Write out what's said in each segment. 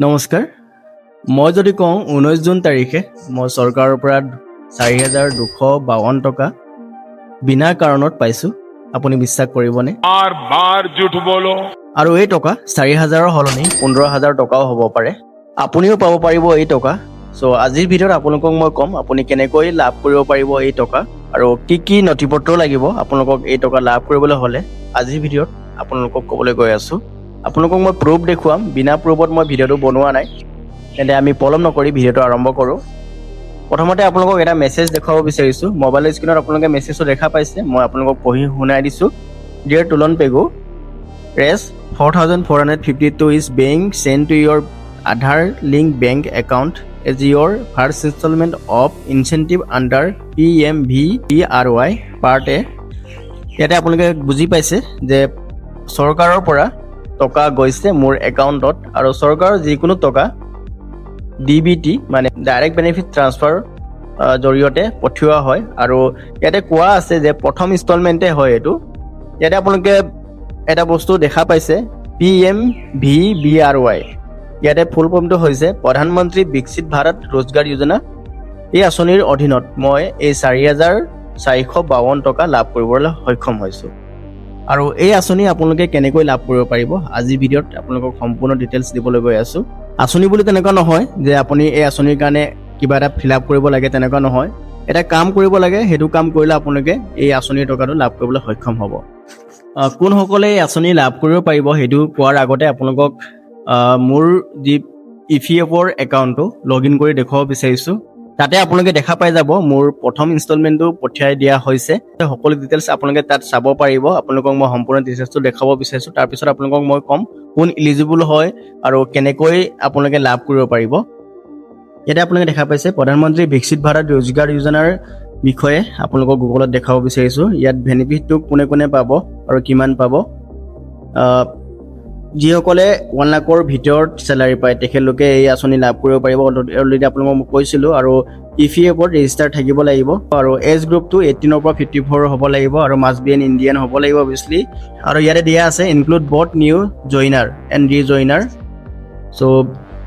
নমস্কাৰ মই যদি কওঁ 19 জুন তাৰিখে মই চৰকাৰৰ পৰা 4252 টকা বিনা কাৰণত পাইছোঁ আপুনি বিশ্বাস কৰিবনে बार झूठ बोलो। আৰু এই টকা 4000ৰ সলনি 15000 টকাও হ'ব পাৰে আপুনিও পাব পাৰিব এই টকা সো আজিৰ ভিডিঅ'ত আপোনালোকক মই ক'ম আপুনি কেনেকৈ লাভ কৰিব পাৰিব এই টকা আৰু কি কি নথিপত্ৰ লাগিব আপোনালোকক এই টকা লাভ কৰিবলৈ হ'লে আজিৰ ভিডিঅ'ত আপোনালোকক ক'বলৈ গৈ আছোঁ আপোনালোকক মই প্ৰুফ দেখুৱাম বিনা প্ৰুফত মই ভিডিঅ'টো বনোৱা নাই তেন্তে আমি পলম নকৰি ভিডিঅ'টো আৰম্ভ কৰোঁ প্ৰথমতে আপোনালোকক এটা মেছেজ দেখুৱাব বিচাৰিছোঁ মোবাইল স্ক্ৰীনত আপোনালোকে মেছেজটো দেখা পাইছে মই আপোনালোকক পঢ়ি শুনাই দিছোঁ ডিয়াৰ তুলন পেগু ৰেছ 4452 is being sent to your Aadhaar link bank account as your first installment of incentive under PMVPRY part A ইয়াতে আপোনালোকে বুজি পাইছে যে চৰকাৰৰ পৰা টকা গৈছে মোৰ একাউণ্টত আৰু চৰকাৰৰ যিকোনো টকা ডিবিটি মানে ডাইৰেক্ট বেনিফিট ট্ৰান্সফাৰ জৰিয়তে পঠিওৱা হয় আৰু ইয়াতে কোৱা আছে যে প্ৰথম ইনষ্টলমেণ্টে হয় এইটো ইয়াতে আপোনালোকে এটা বস্তু দেখা পাইছে PMVBRY ইয়াতে ফুল ফৰ্মটো হৈছে প্ৰধানমন্ত্ৰী বিকশিত ভাৰত ৰোজগাৰ যোজনা এই আঁচনিৰ অধীনত মই এই 4452 টকা লাভ কৰিবলৈ সক্ষম হৈছোঁ আৰু এই আঁচনি আপোনালোকে কেনেকৈ লাভ কৰিব পাৰিব আজি ভিডিঅ'ত আপোনালোকক সম্পূৰ্ণ ডিটেইলছ দিবলৈ গৈ আছোঁ আঁচনি বুলি তেনেকুৱা নহয় যে আপুনি এই আঁচনিৰ কাৰণে কিবা এটা ফিল আপ কৰিব লাগে তেনেকুৱা নহয় এটা কাম কৰিব লাগে সেইটো কাম কৰিলে আপোনালোকে এই আঁচনিৰ টকাটো লাভ কৰিবলৈ সক্ষম হ'ব কোনসকলে এই আঁচনি লাভ কৰিব পাৰিব সেইটো কোৱাৰ আগতে আপোনালোকক মোৰ যি EPFৰ একাউণ্টটো লগ ইন কৰি দেখুৱাব বিচাৰিছোঁ তাতে আপোনালোকে দেখা পাই যাব মোৰ প্ৰথম ইনষ্টলমেণ্টটো পঠিয়াই দিয়া হৈছে সকলো ডিটেইলছ আপোনালোকে তাত চাব পাৰিব আপোনালোকক মই সম্পূৰ্ণ ডিটেইলছটো দেখাব বিচাৰিছোঁ তাৰপিছত আপোনালোকক মই ক'ম কোন এলিজিবল হয় আৰু কেনেকৈ আপোনালোকে লাভ কৰিব পাৰিব ইয়াতে আপোনালোকে দেখা পাইছে প্ৰধানমন্ত্ৰী বিকশিত ভাৰত ৰোজগাৰ যোজনাৰ বিষয়ে আপোনালোকক গুগলত দেখাব বিচাৰিছোঁ ইয়াত বেনিফিটটো কোনে কোনে পাব আৰু কিমান পাব যিসকলে 1 লাখৰ ভিতৰত চেলাৰী পায় তেখেতলোকে এই আঁচনি লাভ কৰিব পাৰিব অলৰেডি আপোনালোকক মই কৈছিলোঁ আৰু EPFত ৰেজিষ্টাৰ থাকিব লাগিব আৰু এজ গ্ৰুপটো 18 পৰা 54 হ'ব লাগিব আৰু মাষ্ট বি এন ইণ্ডিয়ান হ'ব লাগিব অবভিয়াছলি আৰু ইয়াতে দিয়া আছে ইনক্লুড বট নিউ জইনাৰ এণ্ড ৰিজইনাৰ চ'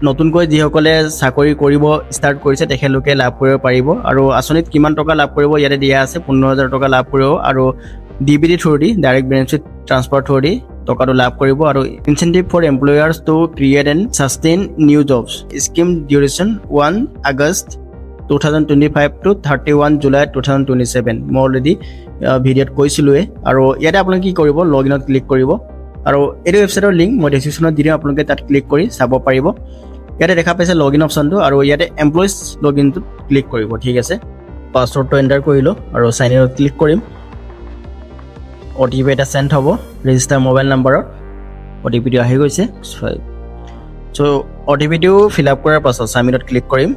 নতুনকৈ যিসকলে চাকৰি কৰিব ষ্টাৰ্ট কৰিছে তেখেতলোকে লাভ কৰিব পাৰিব আৰু আঁচনিত কিমান টকা লাভ কৰিব ইয়াতে দিয়া আছে 15000 টকা লাভ কৰিব আৰু DBT through the direct benefit transfer through the টকাটো লাভ কৰিব আৰু incentive for employers to create and sustain new jobs scheme duration 1 August 2025 to 31 July 2027 মই অলৰেডি ভিডিঅ'ত কৈছিলোঁৱে আৰু ইয়াতে আপোনালোকে কি কৰিব লগ ইনত ক্লিক কৰিব আৰু এইটো ৱেবছাইটৰ লিংক মই ডেছক্ৰিপশ্যনত দি দিম আপোনালোকে তাত ক্লিক কৰি চাব পাৰিব ইয়াতে দেখা পাইছে লগ ইন অপশ্যনটো আৰু ইয়াতে এমপ্লয়িজ লগ ইনটোত ক্লিক কৰিব ঠিক আছে পাছৱৰ্ডটো এণ্টাৰ কৰিলোঁ আৰু চাইন ইনত ক্লিক কৰিম OTP এটা চেণ্ড হ'ব ৰেজিষ্টাৰ মোবাইল নাম্বাৰত OTPটো আহি গৈছে চ' OTPটো ফিল আপ কৰাৰ পাছত ছাবমিটত ক্লিক কৰিম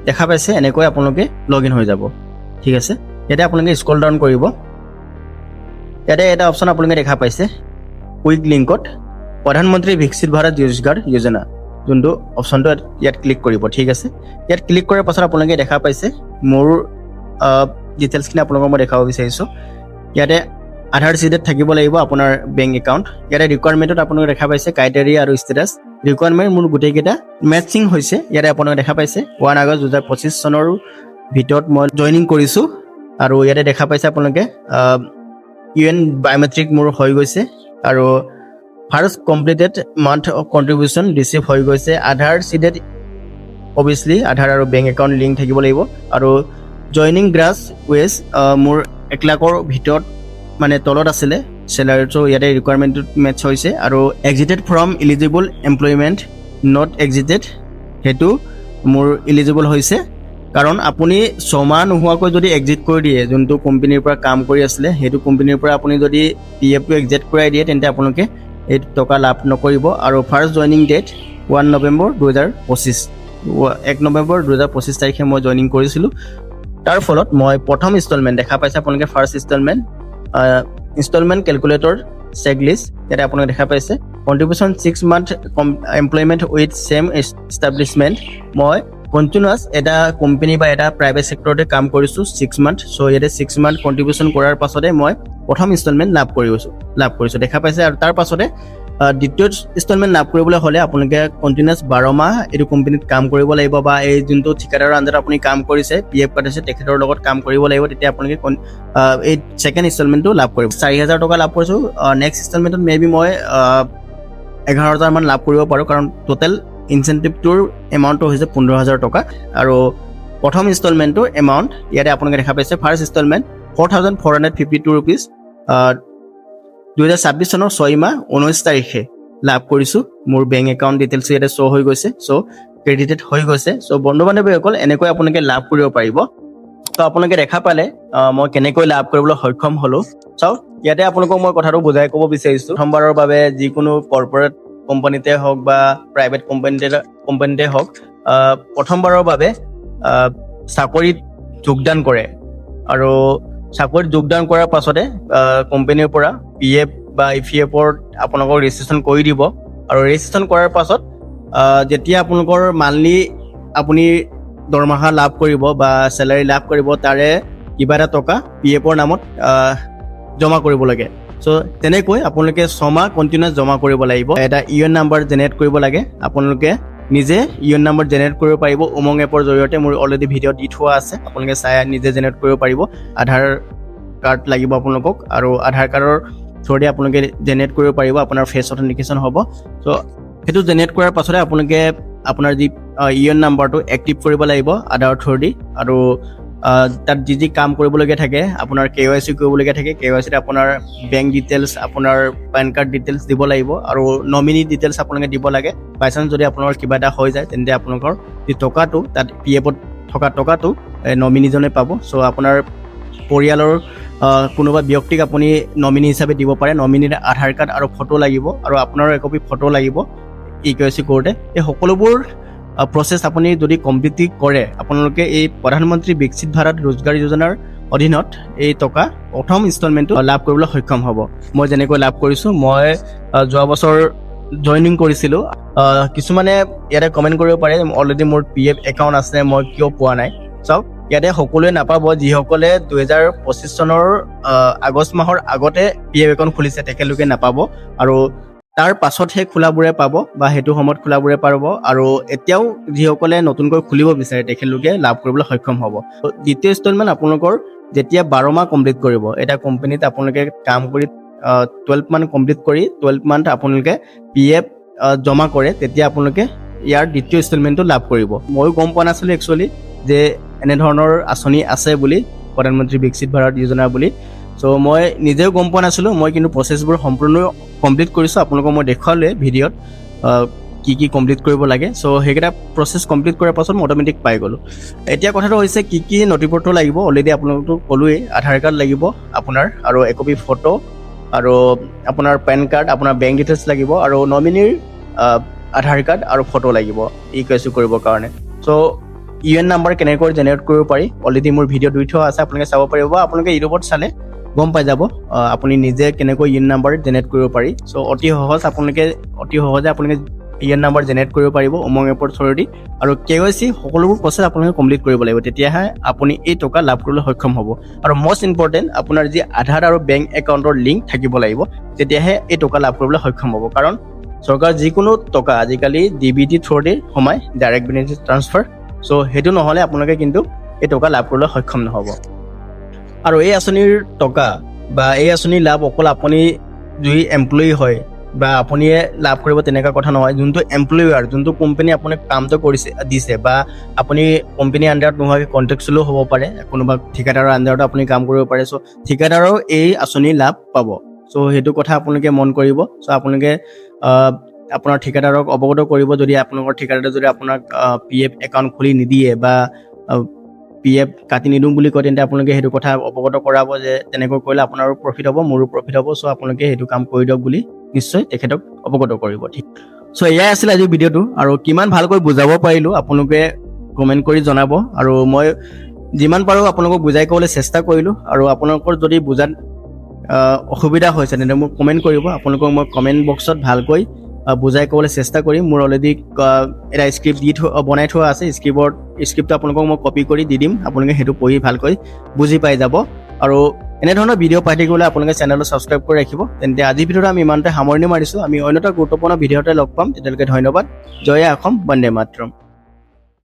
দেখা পাইছে এনেকৈ আপোনালোকে লগ ইন হৈ যাব ঠিক আছে ইয়াতে আপোনালোকে স্ক্ৰল ডাউন কৰিব ইয়াতে এটা অপশ্যন আপোনালোকে দেখা পাইছে কুইক লিংকত প্ৰধানমন্ত্ৰী বিকশিত ভাৰত ৰোজগাৰ যোজনা যোনটো অপশ্যনটো ইয়াত ক্লিক কৰিব ঠিক আছে ইয়াত ক্লিক কৰাৰ পাছত আপোনালোকে দেখা পাইছে মোৰ ডিটেইলছখিনি আপোনালোকক মই দেখাব বিচাৰিছোঁ ইয়াতে আধাৰ চিটেড থাকিব লাগিব আপোনাৰ বেংক একাউণ্ট ইয়াতে ৰিকুৱাৰমেণ্টত আপোনালোকে দেখা পাইছে ক্ৰাইটেৰিয়া আৰু ষ্টেটাছ ৰিকুৱাৰমেণ্ট মোৰ গোটেইকেইটা মেটচিং হৈছে ইয়াতে আপোনালোকে দেখা পাইছে 1 আগষ্ট 2025 চনৰ ভিতৰত মই জইনিং কৰিছোঁ আৰু ইয়াতে দেখা পাইছে আপোনালোকে UN বায়'মেট্ৰিক মোৰ হৈ গৈছে আৰু first completed month of contribution receive হৈ গৈছে আধাৰ চিটেড অবভিয়াছলি আধাৰ আৰু বেংক একাউণ্ট লিংক থাকিব লাগিব আৰু জইনিং গ্ৰাছ ৱেজ মোৰ 1 লাখৰ ভিতৰত মানে তলত আছিলে চেলাৰীটো ইয়াতে ৰিকুৱাৰমেণ্টটো মেটচ হৈছে আৰু exceeded from eligible employment not exceeded সেইটো মোৰ ইলিজিবল হৈছে কাৰণ আপুনি 6 মাহ নোহোৱাকৈ যদি এক্সিট কৰি দিয়ে যোনটো কোম্পানীৰ পৰা কাম কৰি আছিলে সেইটো কোম্পানীৰ পৰা আপুনি যদি PFটো এক্সিট কৰাই দিয়ে তেন্তে আপোনালোকে এই টকা লাভ নকৰিব আৰু first joining date 1 November 2025 1 November 2025 তাৰিখে মই জইনিং কৰিছিলোঁ তাৰ ফলত মই প্ৰথম ইনষ্টলমেণ্ট দেখা পাইছে আপোনালোকে ফাৰ্ষ্ট ইনষ্টলমেণ্ট কেলকুলেটৰ চেকলিষ্ট ইয়াতে আপোনালোকে দেখা পাইছে contribution 6 month employment with same establishment মই কণ্টিনিউৱাছ এটা কোম্পানী বা এটা প্ৰাইভেট ছেক্টৰতে কাম কৰিছোঁ 6 মান্থ চ' ইয়াতে 6 মান্থ কণ্ট্ৰিবিউশ্যন কৰাৰ পাছতে মই প্ৰথম ইনষ্টলমেণ্ট লাভ কৰিছোঁ দেখা পাইছে আৰু তাৰ পাছতে দ্বিতীয় ইনষ্টলমেণ্ট লাভ কৰিবলৈ হ'লে আপোনালোকে কণ্টিনিউৱাছ 12 মাহ এইটো কোম্পানীত কাম কৰিব লাগিব বা এই যোনটো ঠিকাদাৰৰ আণ্ডাৰত আপুনি কাম কৰিছে PF কাটিছে তেখেতৰ লগত কাম কৰিব লাগিব, তেতিয়া আপোনালোকে এই ছেকেণ্ড ইনষ্টলমেণ্টটো লাভ কৰিব। 4,000 টকা লাভ কৰিছোঁ। নেক্সট ইনষ্টলমেণ্টত মেবি মই 11,000 মান লাভ কৰিব পাৰোঁ, কাৰণ টোটেল ইনচেণ্টিভটোৰ এমাউণ্টটো হৈছে 15,000 টকা। আৰু প্ৰথম ইনষ্টলমেণ্টটোৰ এমাউণ্ট ইয়াতে আপোনালোকে দেখা পাইছে। ফাৰ্ষ্ট ইনষ্টলমেণ্ট 4,452 ৰুপিজ 2026 চনৰ 6 মাহ 19 তাৰিখে লাভ কৰিছোঁ। মোৰ বেংক একাউণ্ট ডিটেইলছ ইয়াতে শ্ব' হৈ গৈছে, চ' ক্ৰেডিটেড হৈ গৈছে। চ' বন্ধু বান্ধৱীসকল এনেকৈ আপোনালোকে লাভ কৰিব পাৰিব। ত' আপোনালোকে দেখা পালে মই কেনেকৈ লাভ কৰিবলৈ সক্ষম হ'লোঁ। চাওক, ইয়াতে আপোনালোকক মই কথাটো বুজাই ক'ব বিচাৰিছোঁ। প্ৰথমবাৰৰ বাবে যিকোনো কৰ্পৰেট কোম্পানীতে হওক বা প্ৰাইভেট কোম্পানীতে হওক, প্ৰথমবাৰৰ বাবে চাকৰিত যোগদান কৰে আৰু চাকৰিত যোগদান কৰাৰ পাছতে কোম্পানীৰ পৰা PF বা EPFৰ আপোনালোকক ৰেজিষ্ট্ৰেশ্যন কৰি দিব। আৰু ৰেজিষ্ট্ৰেশ্যন কৰাৰ পাছত যেতিয়া আপোনালোকৰ মান্থলি আপুনি দৰমহা লাভ কৰিব বা চেলাৰী লাভ কৰিব, তাৰে কিবা এটা টকা PFৰ নামত জমা কৰিব লাগে। চ' তেনেকৈ আপোনালোকে 6 মাহ কণ্টিনিউৱাছ জমা কৰিব লাগিব। এটা UN নাম্বাৰ জেনেৰেট কৰিব লাগে। আপোনালোকে নিজে UN নাম্বাৰ জেনেৰেট কৰিব পাৰিব উমং এপৰ জৰিয়তে। মোৰ অলৰেডি ভিডিঅ' দি থোৱা আছে, আপোনালোকে চাই নিজে জেনেৰেট কৰিব পাৰিব। আধাৰ কাৰ্ড লাগিব আপোনালোকক, আৰু আধাৰ কাৰ্ডৰ থ্ৰুদি আপোনালোকে জেনেৰেট কৰিব পাৰিব। আপোনাৰ ফেচ অথেণ্টিকেশ্যন হ'ব। চ' সেইটো জেনেৰেট কৰাৰ পাছতে আপোনালোকে আপোনাৰ যি UN নাম্বাৰটো এক্টিভ কৰিব লাগিব আধাৰ থ্ৰুদি। আৰু তাত যি কাম কৰিবলগীয়া থাকে, আপোনাৰ KYC কৰিবলগীয়া থাকে, KYCত আপোনাৰ বেংক ডিটেইলছ, আপোনাৰ পেন কাৰ্ড ডিটেইলছ দিব লাগিব, আৰু নমিনি ডিটেইলছ আপোনালোকে দিব লাগে। বাইচান্স যদি আপোনালোকৰ কিবা এটা হৈ যায়, তেন্তে আপোনালোকৰ যি টকাটো তাত PFত থকা টকাটো নমিনিজনে পাব। চ' আপোনাৰ পৰিয়ালৰ কোনোবা ব্যক্তিক আপুনি নমিনি হিচাপে দিব পাৰে। নমিনিৰ আধাৰ কাৰ্ড আৰু ফটো লাগিব, আৰু আপোনাৰ একপি ফটো লাগিব KYC কৰোঁতে। এই সকলোবোৰ প্ৰচেছ আপুনি যদি কমপ্লিটলি কৰে, আপোনালোকে এই প্ৰধানমন্ত্ৰী বিকশিত ভাৰত ৰোজগাৰ যোজনাৰ অধীনত এই টকা প্ৰথম ইনষ্টলমেণ্টটো লাভ কৰিবলৈ সক্ষম হ'ব। মই যেনেকৈ লাভ কৰিছোঁ, মই যোৱা বছৰ জইনিং কৰিছিলোঁ। কিছুমানে ইয়াতে কমেণ্ট কৰিব পাৰে অলৰেডি মোৰ PF একাউণ্ট আছে, মই কিয় পোৱা নাই। চাওক, ইয়াতে সকলোৱে নাপাব। যিসকলে 2025 চনৰ আগষ্ট মাহৰ আগতে PF একাউণ্ট খুলিছে তেখেতলোকে নাপাব, আৰু তাৰ পাছতহে খোলাবোৰে পাব, বা সেইটো সময়ত খোলাবোৰে পাৰিব। আৰু এতিয়াও যিসকলে নতুনকৈ খুলিব বিচাৰে তেখেতলোকে লাভ কৰিবলৈ সক্ষম হ'ব। দ্বিতীয় ইনষ্টলমেণ্ট আপোনালোকৰ যেতিয়া 12 মাহ কমপ্লিট কৰিব, এটা কোম্পানীত আপোনালোকে কাম কৰি 12 মান্থ কমপ্লিট কৰি 12 মান্থ আপোনালোকে PF জমা কৰে, তেতিয়া আপোনালোকে ইয়াৰ দ্বিতীয় ইনষ্টলমেণ্টটো লাভ কৰিব। ময়ো গম পোৱা নাছিলোঁ একচুৱেলি যে এনেধৰণৰ আঁচনি আছে বুলি, প্ৰধানমন্ত্ৰী বিকশিত ভাৰত যোজনা বুলি। চ' মই নিজেও গম পোৱা নাছিলোঁ। মই কিন্তু প্ৰচেছবোৰ সম্পূৰ্ণ কমপ্লিট কৰিছোঁ। আপোনালোকক মই দেখুৱালোৱে ভিডিঅ'ত কি কমপ্লিট কৰিব লাগে। চ' সেইকেইটা প্ৰচেছ কমপ্লিট কৰাৰ পাছত মই অট'মেটিক পাই গ'লোঁ। এতিয়া কথাটো হৈছে কি নথিপত্ৰ লাগিব। অলৰেডি আপোনালোকতো ক'লোৱেই, আধাৰ কাৰ্ড লাগিব আপোনাৰ, আৰু একপি ফটো, আৰু আপোনাৰ পেন কাৰ্ড, আপোনাৰ বেংক ডিটেইলছ লাগিব, আৰু নমিনিৰ আধাৰ কাৰ্ড আৰু ফটো লাগিব KYC কৰিবৰ কাৰণে। চ' UN নাম্বাৰ কেনেকৈ জেনেৰেট কৰিব পাৰি অলৰেডি মোৰ ভিডিঅ' দি থোৱা আছে, আপোনালোকে চাব পাৰিব, বা আপোনালোকে ইউটিউবত চালে গম পাই যাব আপুনি নিজে কেনেকৈ UN নাম্বাৰ জেনেৰেট কৰিব পাৰি। চ' অতি সহজে আপোনালোকে UN নাম্বাৰ জেনেৰেট কৰিব পাৰিব উমং এপৰ থ্ৰুদি। আৰু KYC সকলোবোৰ প্ৰচেছ আপোনালোকে কমপ্লিট কৰিব লাগিব, তেতিয়াহে আপুনি এই টকা লাভ কৰিবলৈ সক্ষম হ'ব। আৰু মষ্ট ইম্পৰ্টেণ্ট, আপোনাৰ যি আধাৰ আৰু বেংক একাউণ্টৰ লিংক থাকিব লাগিব, তেতিয়াহে এই টকা লাভ কৰিবলৈ সক্ষম হ'ব। কাৰণ চৰকাৰ যিকোনো টকা আজিকালি DBT থ্ৰুদি সোমায়, ডাইৰেক্ট বেনিফিট ট্ৰান্সফাৰ। চ' সেইটো নহ'লে আপোনালোকে কিন্তু এই টকা লাভ কৰিবলৈ সক্ষম নহ'ব। আৰু এই আঁচনিৰ টকা বা এই আঁচনিৰ লাভ অকল আপুনি যদি এমপ্লয়ী হয় বা আপুনিয়ে লাভ কৰিব তেনেকুৱা কথা নহয়। যোনটো এমপ্লয়াৰ, যোনটো কোম্পানী আপোনাক কামটো দিছে, বা আপুনি কোম্পানীৰ আণ্ডাৰত নোহোৱাকৈ কণ্ট্ৰেকচুৱেলো হ'ব পাৰে, কোনোবা ঠিকাদাৰৰ আণ্ডাৰতো আপুনি কাম কৰিব পাৰে। চ' ঠিকাদাৰেও এই আঁচনিৰ লাভ পাব। চ' সেইটো কথা আপোনালোকে মন কৰিব। চ' আপোনালোকে আপোনাৰ ঠিকাদাৰক অৱগত কৰিব, যদি আপোনালোকৰ ঠিকাদাৰে যদি আপোনাক PF একাউণ্ট খুলি নিদিয়ে বা PF কাটি নিদিওঁ বুলি কয়, তেন্তে আপোনালোকে সেইটো কথা অৱগত কৰাব যে তেনেকৈ কৰিলে আপোনাৰো প্ৰফিট হ'ব, মোৰো প্ৰফিট হ'ব। চ' আপোনালোকে সেইটো কাম কৰি দিয়ক বুলি নিশ্চয় তেখেতক অৱগত কৰিব। ঠিক, চ' এয়াই আছিল আজিৰ ভিডিঅ'টো। আৰু কিমান ভালকৈ বুজাব পাৰিলোঁ আপোনালোকে কমেণ্ট কৰি জনাব, আৰু মই যিমান পাৰোঁ আপোনালোকক বুজাই ক'বলৈ চেষ্টা কৰিলোঁ। আৰু আপোনালোকৰ যদি বুজাত অসুবিধা হৈছে তেন্তে মোক কমেণ্ট কৰিব। আপোনালোকক মই কমেণ্ট বক্সত ভালকৈ বুজাই ক'বলৈ চেষ্টা কৰিম। মোৰ অলৰেডি এটা স্ক্ৰিপ্ট বনাই থোৱা আছে। স্ক্ৰিপ্টটো আপোনালোকক মই কপি কৰি দি দিম, আপোনালোকে সেইটো পঢ়ি ভালকৈ বুজি পাই যাব। আৰু এনেধৰণৰ ভিডিঅ' পাই থাকিবলৈ আপোনালোকে চেনেলটো ছাবস্ক্ৰাইব কৰি ৰাখিব। তেন্তে আজিৰ ভিডিঅ'টো আমি ইমানতে সামৰণি মাৰিছোঁ। আমি অন্য এটা গুৰুত্বপূৰ্ণ ভিডিঅ'তে লগ পাম। তেতিয়ালৈকে ধন্যবাদ। জয় অসম, বন্দে মাতৰম।